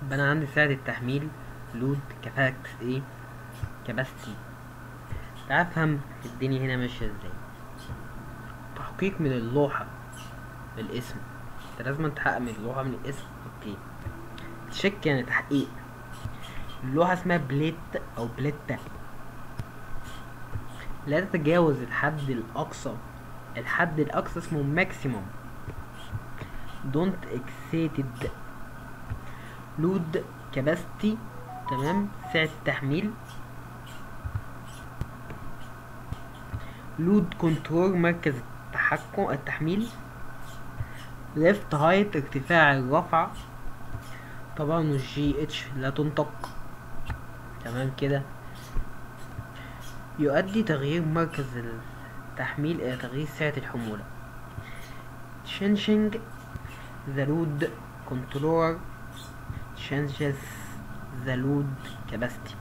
يبقى انا عندي سعة التحميل لود كاباسيتي. تعال افهم الدنيا هنا ماشية ازاي. تحقيق من اللوحة بالاسم، انت لازم تحقق من اللوحة من الاسم. اوكي، تشيك يعني تحقيق. اللوحة اسمها بليت او بليتا، لا تتجاوز الحد الاقصى. الحد الاقصى اسمه ماكسيموم. دونت اكسيتد لود كاباسيتي. تمام، سعة التحميل. لود كنترول، مركز التحميل. ليفت هايت، ارتفاع الرفع. طبعا الجي اتش لا تنطق. تمام كده. يؤدي تغيير مركز التحميل الى تغيير سعة الحمولة. changing the load controller changes the load capacity.